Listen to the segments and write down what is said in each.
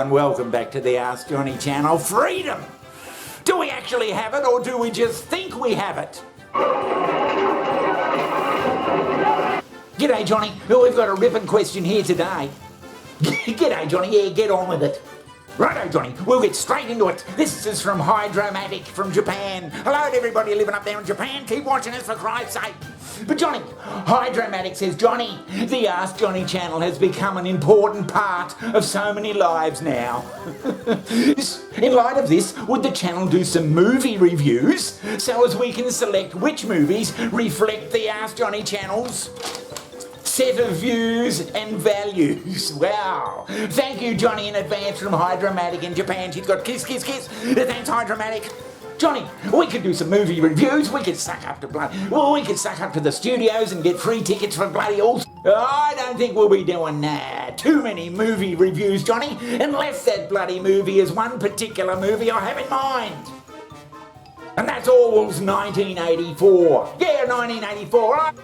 and welcome back to the Ask Johnny channel. Freedom! Do we actually have it, or do we just think we have it? G'day, Johnny. Well, we've got a ripping question here today. G'day, Johnny. Yeah, get on with it. Righto, Johnny. We'll get straight into it. This is from Hydromatic from Japan. Hello to everybody living up there in Japan. Keep watching us for Christ's sake. But Johnny, Hydromatic says, Johnny, the Ask Johnny channel has become an important part of so many lives now. In light of this, would the channel do some movie reviews so as we can select which movies reflect the Ask Johnny channel's set of views and values? Wow. Thank you, Johnny, in advance from Hydromatic in Japan. She's got kiss, kiss, kiss. Thanks, Hydromatic. Johnny, we could do some movie reviews. We could suck up to we could suck up to the studios and get free tickets for bloody all. I don't think we'll be doing too many movie reviews, Johnny, unless that bloody movie is one particular movie I have in mind. And that's Orwell's 1984. Yeah, 1984.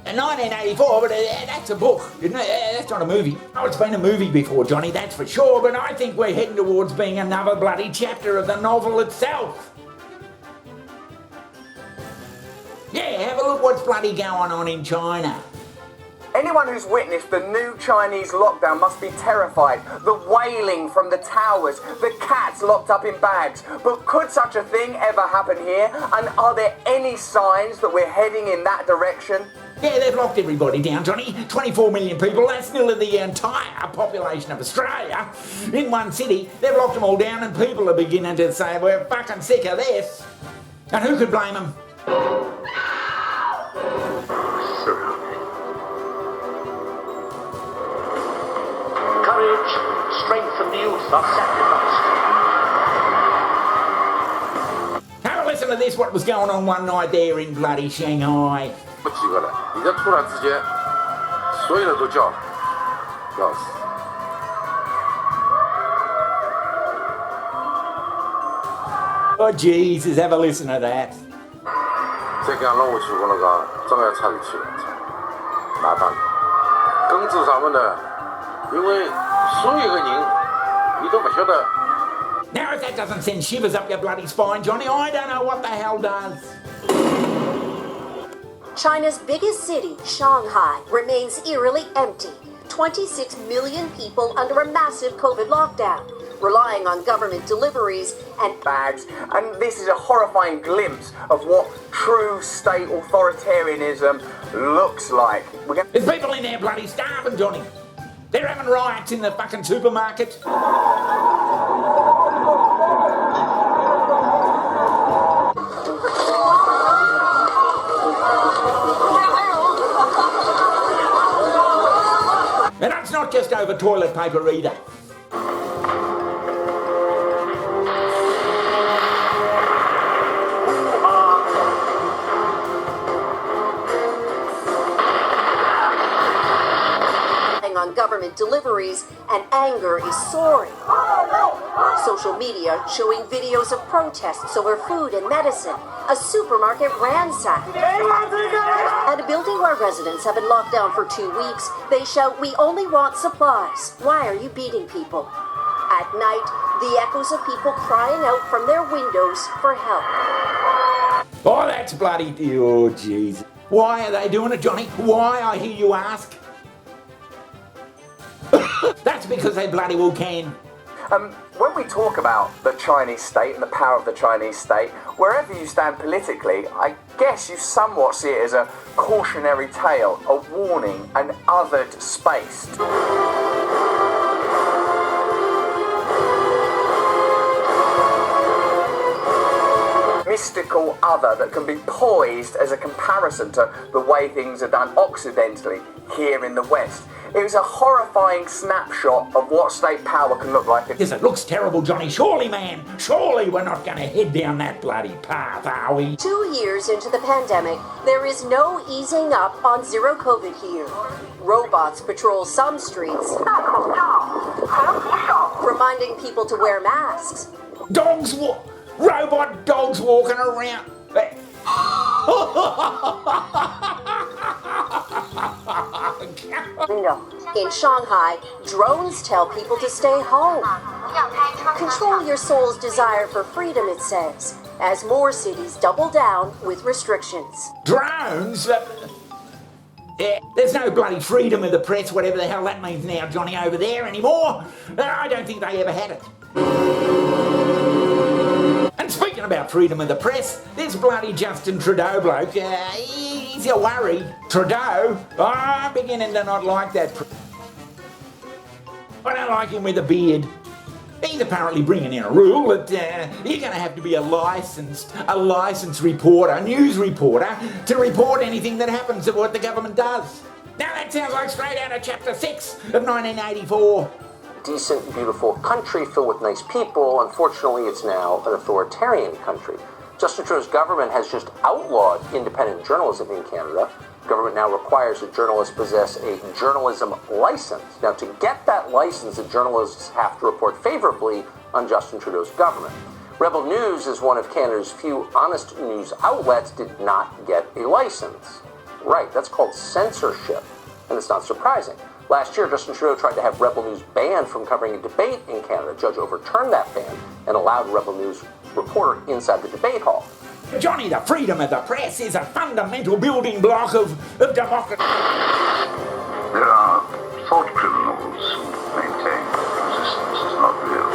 1984, but that's a book, isn't it? That's not a movie. Oh, it's been a movie before, Johnny, that's for sure, but I think we're heading towards being another bloody chapter of the novel itself. Yeah, have a look what's bloody going on in China. Anyone who's witnessed the new Chinese lockdown must be terrified. The wailing from the towers, the cats locked up in bags. But could such a thing ever happen here? And are there any signs that we're heading in that direction? Yeah, they've locked everybody down, Johnny. 24 million people, that's nearly the entire population of Australia. In one city, they've locked them all down and people are beginning to say, we're fucking sick of this. And who could blame them? Courage, strength and youth are sacrificed. Have a listen to this, what was going on one night there in bloody Shanghai. 不及格了，你在突然之间，所有的都叫死。 Oh Jesus, have a listen to that. 这个任务去过那个正要差点去了，拿到了。根子上面的，因为所有个人，你都不晓得。 Now if that doesn't send shivers up your bloody spine, Johnny, I don't know what the hell does. China's biggest city, Shanghai, remains eerily empty. 26 million people under a massive COVID lockdown, relying on government deliveries and bags. And this is a horrifying glimpse of what true state authoritarianism looks like. There's people in there bloody starving, Johnny. They're having riots in the fucking supermarket. And that's not just over toilet paper either. on government deliveries, and anger is soaring. Social media showing videos of protests over food and medicine, a supermarket ransacked, and a building where residents have been locked down for 2 weeks. They shout, "We only want supplies. Why are you beating people?" At night, the echoes of people crying out from their windows for help. Oh, that's bloody... Oh, jeez. Why are they doing it, Johnny? Why, I hear you ask? That's because they bloody well can. When we talk about the Chinese state and the power of the Chinese state, wherever you stand politically, I guess you somewhat see it as a cautionary tale, a warning, an othered space. Mystical other that can be poised as a comparison to the way things are done occidentally here in the West. It was a horrifying snapshot of what state power can look like. Yes, it looks terrible, Johnny. Surely, man, surely we're not going to head down that bloody path, are we? 2 years into the pandemic, there is no easing up on zero COVID here. Robots patrol some streets, reminding people to wear masks. Robot dogs walking around. In Shanghai, drones tell people to stay home. Control your soul's desire for freedom, it says, as more cities double down with restrictions. Drones? Yeah, there's no bloody freedom of the press, whatever the hell that means now, Johnny, over there anymore. I don't think they ever had it. And speaking about freedom of the press, this bloody Justin Trudeau bloke, he's a worry. Trudeau? Oh, I'm beginning to not like that. I don't like him with a beard. He's apparently bringing in a rule that you're going to have to be a licensed reporter, news reporter, to report anything that happens of what the government does. Now that sounds like straight out of Chapter 6 of 1984. Decent, beautiful country filled with nice people. Unfortunately, it's now an authoritarian country. Justin Trudeau's government has just outlawed independent journalism in Canada. The government now requires that journalists possess a journalism license. Now, to get that license, the journalists have to report favorably on Justin Trudeau's government. Rebel News is one of Canada's few honest news outlets did not get a license. Right, that's called censorship, and it's not surprising. Last year, Justin Trudeau tried to have Rebel News banned from covering a debate in Canada. A judge overturned that ban and allowed Rebel News reporter inside the debate hall. Johnny, the freedom of the press is a fundamental building block of democracy. There are thought criminals who maintain resistance is not real.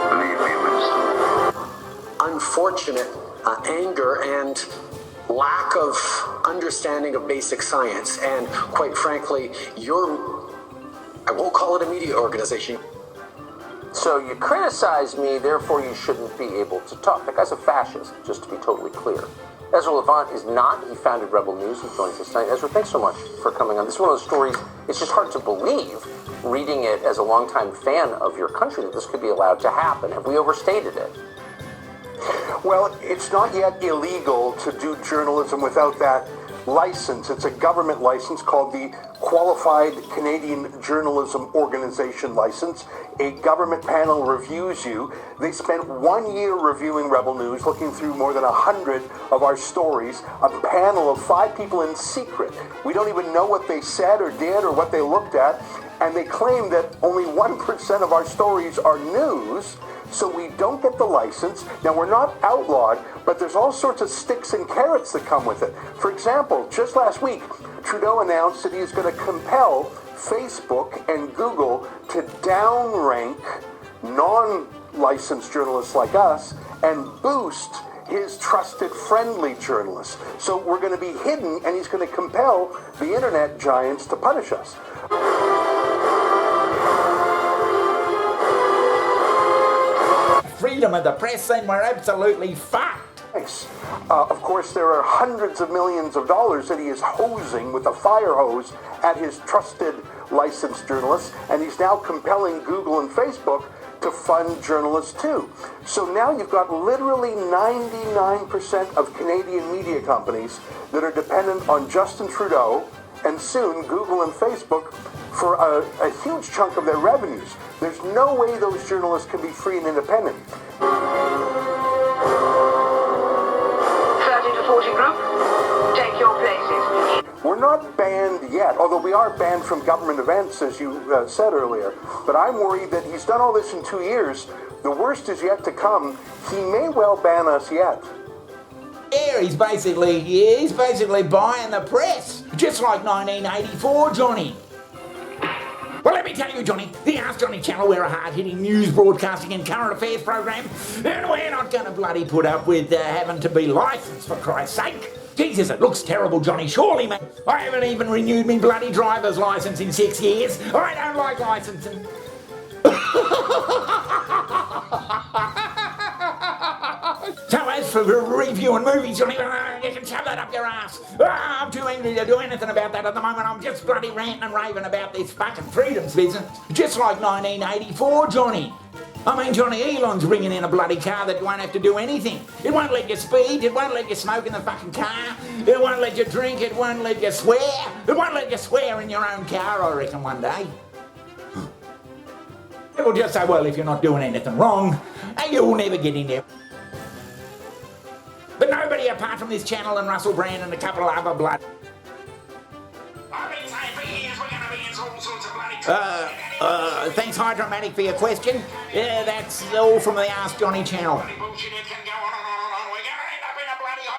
Believe me, Winston. Unfortunate anger and lack of understanding of basic science, and quite frankly, I won't call it a media organization. So you criticize me, therefore you shouldn't be able to talk. That guy's a fascist, just to be totally clear. Ezra Levant is not. He founded Rebel News. He joins us tonight. Ezra, thanks so much for coming on. This is one of those stories, it's just hard to believe, reading it as a longtime fan of your country, that this could be allowed to happen. Have we overstated it? Well, it's not yet illegal to do journalism without that license. It's a government license called the Qualified Canadian Journalism Organization License. A government panel reviews you. They spent 1 year reviewing Rebel News, looking through more than 100 of our stories. A panel of 5 people in secret. We don't even know what they said or did or what they looked at. And they claim that only 1% of our stories are news. So we don't get the license. Now, we're not outlawed, but there's all sorts of sticks and carrots that come with it. For example, just last week, Trudeau announced that he's going to compel Facebook and Google to downrank non-licensed journalists like us and boost his trusted, friendly journalists. So we're going to be hidden, and he's going to compel the internet giants to punish us. Freedom of the press, then we're absolutely fucked. Thanks. Of course, there are hundreds of millions of dollars that he is hosing with a fire hose at his trusted licensed journalists, and he's now compelling Google and Facebook to fund journalists too. So now you've got literally 99% of Canadian media companies that are dependent on Justin Trudeau and soon Google and Facebook for a huge chunk of their revenues. There's no way those journalists can be free and independent. 30 to 40 group, take your places. We're not banned yet, although we are banned from government events, as you said earlier. But I'm worried that he's done all this in 2 years. The worst is yet to come. He may well ban us yet. Yeah, he's basically buying the press, just like 1984, Johnny. Well, let me tell you, Johnny, the Ask Johnny channel, we're a hard-hitting news broadcasting and current affairs program, and we're not going to bloody put up with having to be licensed, for Christ's sake. Jesus, it looks terrible, Johnny, surely, man. I haven't even renewed me bloody driver's license in 6 years. I don't like licensing. So as for reviewing movies, Johnny, you can shove that up your ass. I'm too angry to do anything about that at the moment. I'm just bloody ranting and raving about this fucking freedoms business. Just like 1984, Johnny. I mean, Johnny, Elon's bringing in a bloody car that won't have to do anything. It won't let you speed, it won't let you smoke in the fucking car, it won't let you drink, it won't let you swear. It won't let you swear in your own car, I reckon, one day. It will just say, well, if you're not doing anything wrong, you'll never get in there. But nobody apart from this channel and Russell Brand and a couple of other blood. I've been saying for years we're going to be in all sorts of bloody... Thanks Hydromatic for your question. Yeah, that's all from the Ask Johnny channel. Bullshit, it can go on and